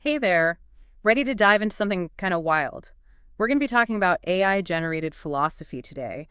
Hey there. Ready to dive into something kind of wild? We're going to be talking about AI-generated philosophy today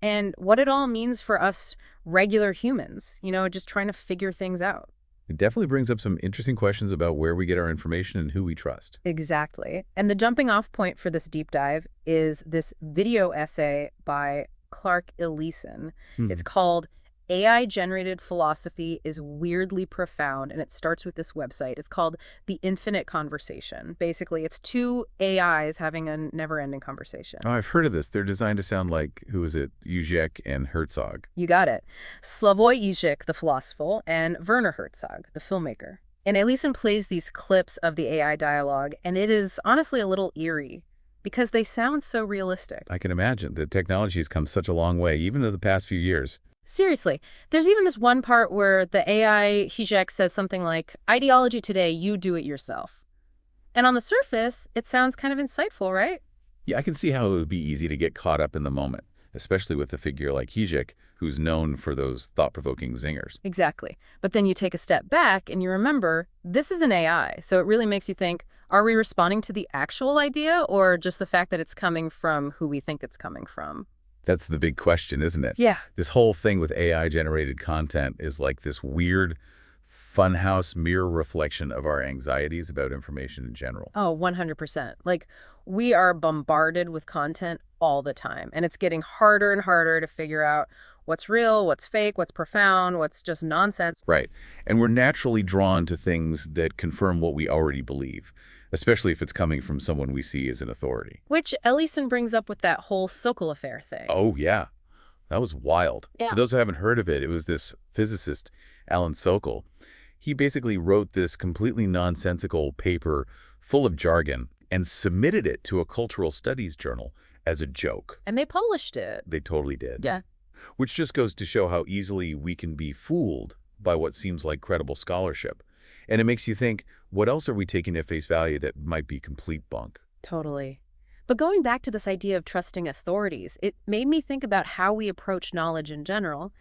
and what it all means for us regular humans, just trying to figure things out. It definitely brings up some interesting questions about where we get our information and who we trust. Exactly. And the jumping off point for this deep dive is this video essay by Clark Ellison. Hmm. It's called AI-Generated Philosophy is Weirdly Profound, and it starts with this website. It's called The Infinite Conversation. Basically, it's two AIs having a never-ending conversation. Oh, I've heard of this. They're designed to sound like, who is it? Uzek and Herzog. You got it. Slavoj Žižek, the philosopher, and Werner Herzog, the filmmaker. And Ellison plays these clips of the AI dialogue, and it is honestly a little eerie because they sound so realistic. I can imagine. The technology has come such a long way, even in the past few years. Seriously, there's even this one part where the AI Hijek says something like, ideology today, you do it yourself. And on the surface, it sounds kind of insightful, right? Yeah, I can see how it would be easy to get caught up in the moment, especially with a figure like Hijek, who's known for those thought-provoking zingers. Exactly. But then you take a step back and you remember, this is an AI, so it really makes you think, are we responding to the actual idea or just the fact that it's coming from who we think it's coming from? That's the big question, isn't it? Yeah. This whole thing with AI-generated content is like this weird funhouse mirror reflection of our anxieties about information in general. Oh, 100%. Like, we are bombarded with content all the time, and it's getting harder and harder to figure out what's real, what's fake, what's profound, what's just nonsense. Right. And we're naturally drawn to things that confirm what we already believe, especially if it's coming from someone we see as an authority. Which Ellison brings up with that whole Sokal affair thing. Oh, yeah. That was wild. Yeah. For those who haven't heard of it, it was this physicist, Alan Sokal. He basically wrote this completely nonsensical paper full of jargon and submitted it to a cultural studies journal as a joke. And they published it. They totally did. Yeah. Which just goes to show how easily we can be fooled by what seems like credible scholarship. And it makes you think, what else are we taking at face value that might be complete bunk? Totally. But going back to this idea of trusting authorities, it made me think about how we approach knowledge in general.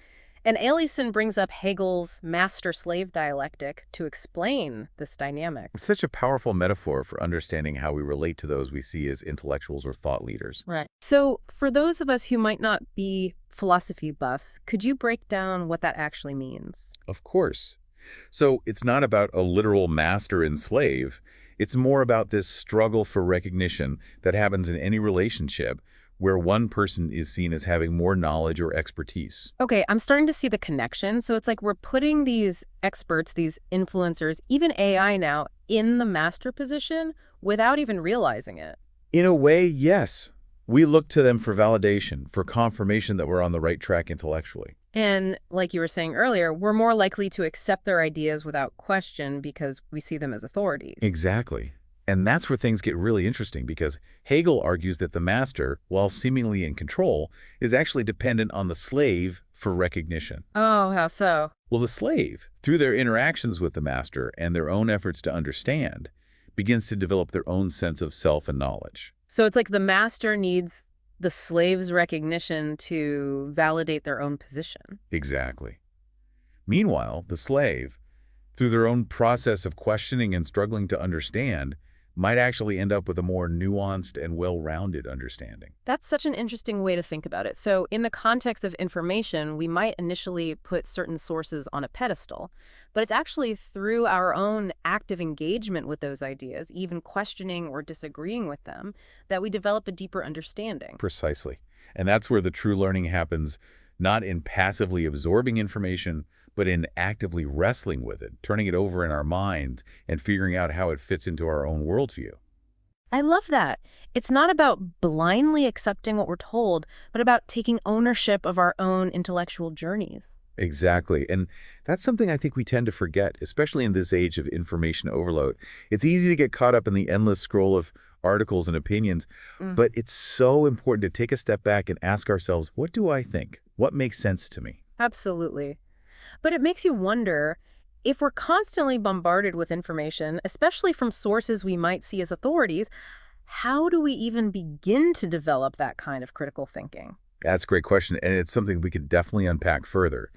And Ellison brings up Hegel's master-slave dialectic to explain this dynamic. It's such a powerful metaphor for understanding how we relate to those we see as intellectuals or thought leaders. Right. So for those of us who might not be philosophy buffs, could you break down what that actually means? Of course. So it's not about a literal master and slave. It's more about this struggle for recognition that happens in any relationship where one person is seen as having more knowledge or expertise. Okay, I'm starting to see the connection. So it's like we're putting these experts, these influencers, even AI now, in the master position without even realizing it. In a way, yes. We look to them for validation, for confirmation that we're on the right track intellectually. And like you were saying earlier, we're more likely to accept their ideas without question because we see them as authorities. Exactly. And that's where things get really interesting because Hegel argues that the master, while seemingly in control, is actually dependent on the slave for recognition. Oh, how so? Well, the slave, through their interactions with the master and their own efforts to understand, begins to develop their own sense of self and knowledge. So it's like the master needs the slave's recognition to validate their own position. Exactly. Meanwhile, the slave, through their own process of questioning and struggling to understand, might actually end up with a more nuanced and well-rounded understanding. That's such an interesting way to think about it. So in the context of information, we might initially put certain sources on a pedestal, but it's actually through our own active engagement with those ideas, even questioning or disagreeing with them, that we develop a deeper understanding. Precisely. And that's where the true learning happens, not in passively absorbing information, but in actively wrestling with it, turning it over in our minds and figuring out how it fits into our own worldview. I love that. It's not about blindly accepting what we're told, but about taking ownership of our own intellectual journeys. Exactly. And that's something I think we tend to forget, especially in this age of information overload. It's easy to get caught up in the endless scroll of articles and opinions, but it's so important to take a step back and ask ourselves, what do I think? What makes sense to me? Absolutely. But it makes you wonder, if we're constantly bombarded with information, especially from sources we might see as authorities, how do we even begin to develop that kind of critical thinking? That's a great question, and it's something we could definitely unpack further.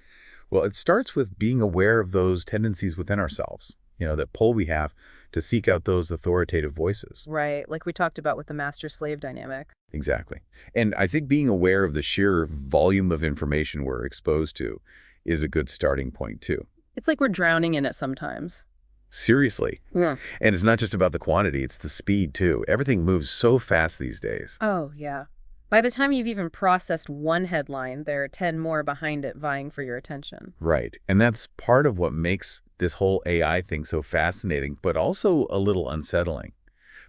Well, it starts with being aware of those tendencies within ourselves. that pull we have to seek out those authoritative voices. Right, like we talked about with the master-slave dynamic. Exactly. And I think being aware of the sheer volume of information we're exposed to is a good starting point, too. It's like we're drowning in it sometimes. Seriously. Yeah. And it's not just about the quantity, it's the speed, too. Everything moves so fast these days. Oh, yeah. By the time you've even processed one headline, there are 10 more behind it vying for your attention. Right. And that's part of what makes this whole AI thing so fascinating, but also a little unsettling.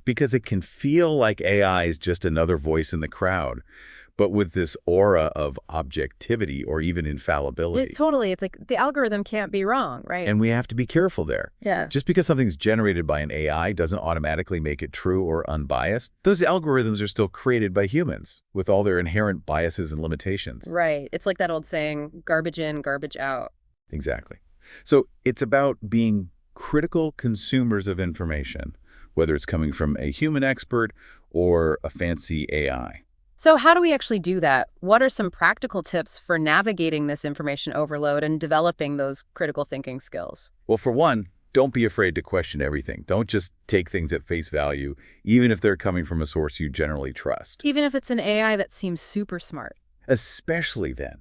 Because it can feel like AI is just another voice in the crowd, but with this aura of objectivity or even infallibility. It's like the algorithm can't be wrong, right? And we have to be careful there. Yeah. Just because something's generated by an AI doesn't automatically make it true or unbiased. Those algorithms are still created by humans with all their inherent biases and limitations. Right. It's like that old saying, garbage in, garbage out. Exactly. So it's about being critical consumers of information, whether it's coming from a human expert or a fancy AI. So how do we actually do that? What are some practical tips for navigating this information overload and developing those critical thinking skills? Well, for one, don't be afraid to question everything. Don't just take things at face value, even if they're coming from a source you generally trust. Even if it's an AI that seems super smart. Especially then.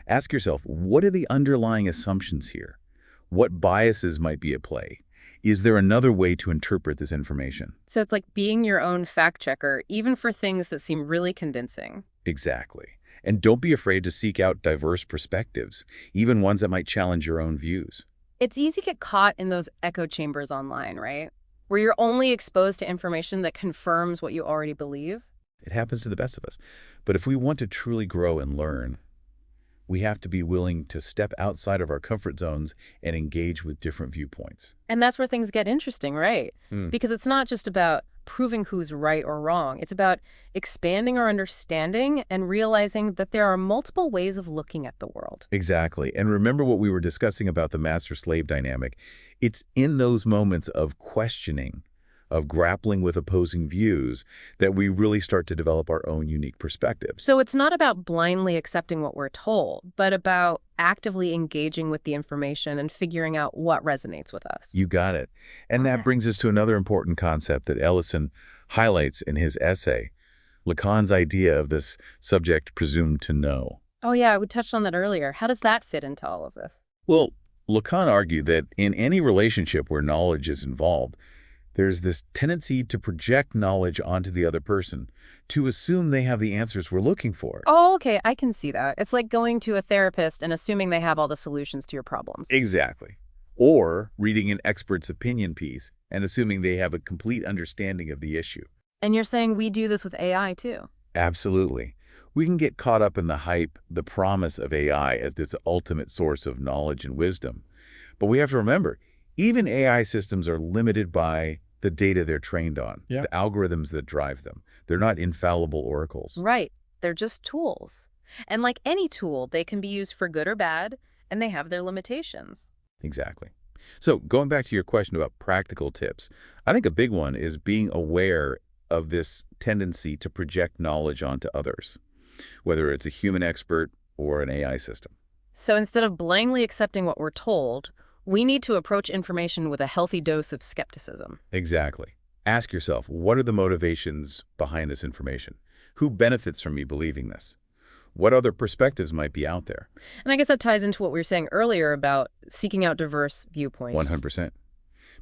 Ask yourself, what are the underlying assumptions here? What biases might be at play? Is there another way to interpret this information? So it's like being your own fact checker, even for things that seem really convincing. Exactly. And don't be afraid to seek out diverse perspectives, even ones that might challenge your own views. It's easy to get caught in those echo chambers online, right? Where you're only exposed to information that confirms what you already believe. It happens to the best of us. But if we want to truly grow and learn, we have to be willing to step outside of our comfort zones and engage with different viewpoints. And that's where things get interesting, right? Because it's not just about proving who's right or wrong. It's about expanding our understanding and realizing that there are multiple ways of looking at the world. Exactly. And remember what we were discussing about the master-slave dynamic. It's in those moments of questioning, of grappling with opposing views, that we really start to develop our own unique perspectives. So it's not about blindly accepting what we're told, but about actively engaging with the information and figuring out what resonates with us. You got it. And that brings us to another important concept that Ellison highlights in his essay, Lacan's idea of this subject presumed to know. Oh yeah, we touched on that earlier. How does that fit into all of this? Well, Lacan argued that in any relationship where knowledge is involved, there's this tendency to project knowledge onto the other person, to assume they have the answers we're looking for. Oh, okay, I can see that. It's like going to a therapist and assuming they have all the solutions to your problems. Exactly. Or reading an expert's opinion piece and assuming they have a complete understanding of the issue. And you're saying we do this with AI too? Absolutely. We can get caught up in the hype, the promise of AI as this ultimate source of knowledge and wisdom. But we have to remember, even AI systems are limited by the data they're trained on, the algorithms that drive them. They're not infallible oracles. Right. They're just tools. And like any tool, they can be used for good or bad, and they have their limitations. Exactly. So going back to your question about practical tips, I think a big one is being aware of this tendency to project knowledge onto others, whether it's a human expert or an AI system. So instead of blindly accepting what we're told, we need to approach information with a healthy dose of skepticism. Exactly. Ask yourself, what are the motivations behind this information? Who benefits from me believing this? What other perspectives might be out there? And I guess that ties into what we were saying earlier about seeking out diverse viewpoints. 100%.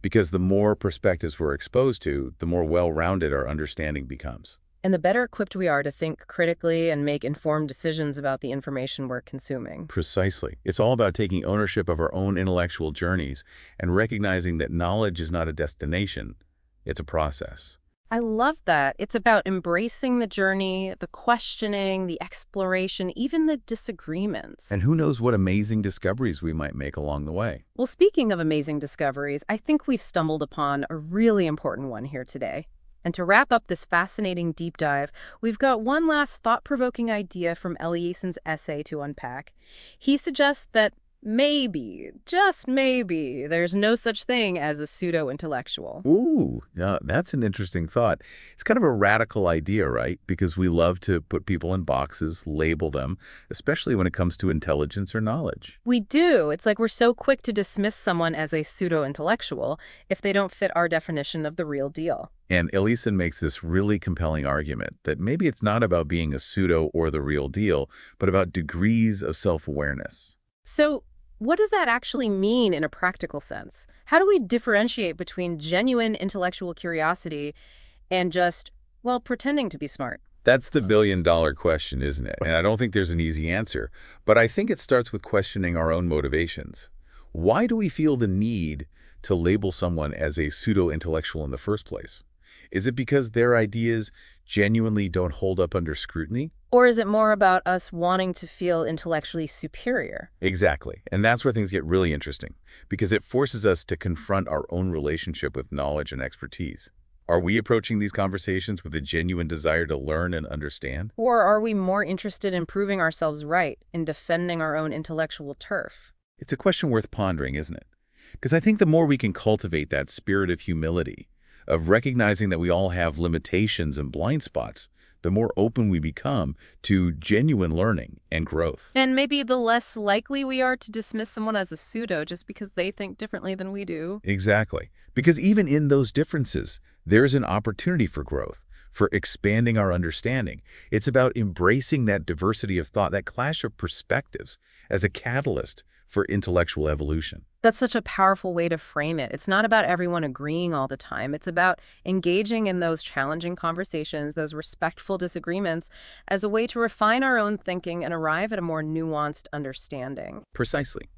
Because the more perspectives we're exposed to, the more well-rounded our understanding becomes. And the better equipped we are to think critically and make informed decisions about the information we're consuming. Precisely. It's all about taking ownership of our own intellectual journeys and recognizing that knowledge is not a destination, it's a process. I love that. It's about embracing the journey, the questioning, the exploration, even the disagreements. And who knows what amazing discoveries we might make along the way. Well, speaking of amazing discoveries, I think we've stumbled upon a really important one here today. And to wrap up this fascinating deep dive, we've got one last thought-provoking idea from Eliason's essay to unpack. He suggests that maybe, just maybe, there's no such thing as a pseudo-intellectual. Ooh, yeah, that's an interesting thought. It's kind of a radical idea, right? Because we love to put people in boxes, label them, especially when it comes to intelligence or knowledge. We do. It's like we're so quick to dismiss someone as a pseudo-intellectual if they don't fit our definition of the real deal. And Elison makes this really compelling argument that maybe it's not about being a pseudo or the real deal, but about degrees of self-awareness. So, what does that actually mean in a practical sense? How do we differentiate between genuine intellectual curiosity and just, well, pretending to be smart? That's the billion-dollar question, isn't it? And I don't think there's an easy answer, but I think it starts with questioning our own motivations. Why do we feel the need to label someone as a pseudo-intellectual in the first place? Is it because their ideas genuinely don't hold up under scrutiny? Or is it more about us wanting to feel intellectually superior? Exactly. And that's where things get really interesting, because it forces us to confront our own relationship with knowledge and expertise. Are we approaching these conversations with a genuine desire to learn and understand? Or are we more interested in proving ourselves right, in defending our own intellectual turf? It's a question worth pondering, isn't it? Because I think the more we can cultivate that spirit of humility, of recognizing that we all have limitations and blind spots, the more open we become to genuine learning and growth. And maybe the less likely we are to dismiss someone as a pseudo just because they think differently than we do. Exactly. Because even in those differences, there's an opportunity for growth, for expanding our understanding. It's about embracing that diversity of thought, that clash of perspectives, as a catalyst for intellectual evolution. That's such a powerful way to frame it. It's not about everyone agreeing all the time. It's about engaging in those challenging conversations, those respectful disagreements, as a way to refine our own thinking and arrive at a more nuanced understanding. Precisely.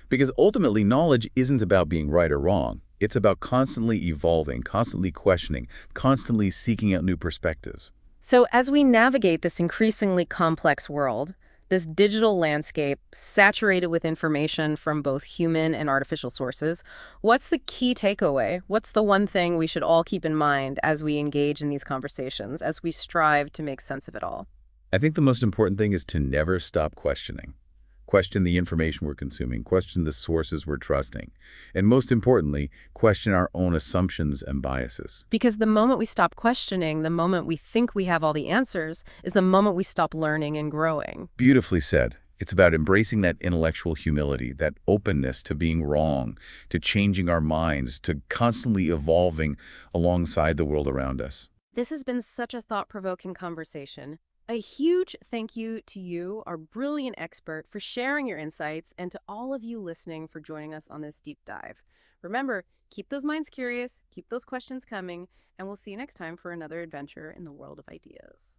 Because ultimately, knowledge isn't about being right or wrong. It's about constantly evolving, constantly questioning, constantly seeking out new perspectives. So as we navigate this increasingly complex world, this digital landscape saturated with information from both human and artificial sources, what's the key takeaway? What's the one thing we should all keep in mind as we engage in these conversations, as we strive to make sense of it all? I think the most important thing is to never stop questioning. Question the information we're consuming, question the sources we're trusting, and most importantly, question our own assumptions and biases. Because the moment we stop questioning, the moment we think we have all the answers, is the moment we stop learning and growing. Beautifully said. It's about embracing that intellectual humility, that openness to being wrong, to changing our minds, to constantly evolving alongside the world around us. This has been such a thought-provoking conversation. A huge thank you to you, our brilliant expert, for sharing your insights, and to all of you listening for joining us on this deep dive. Remember, keep those minds curious, keep those questions coming, and we'll see you next time for another adventure in the world of ideas.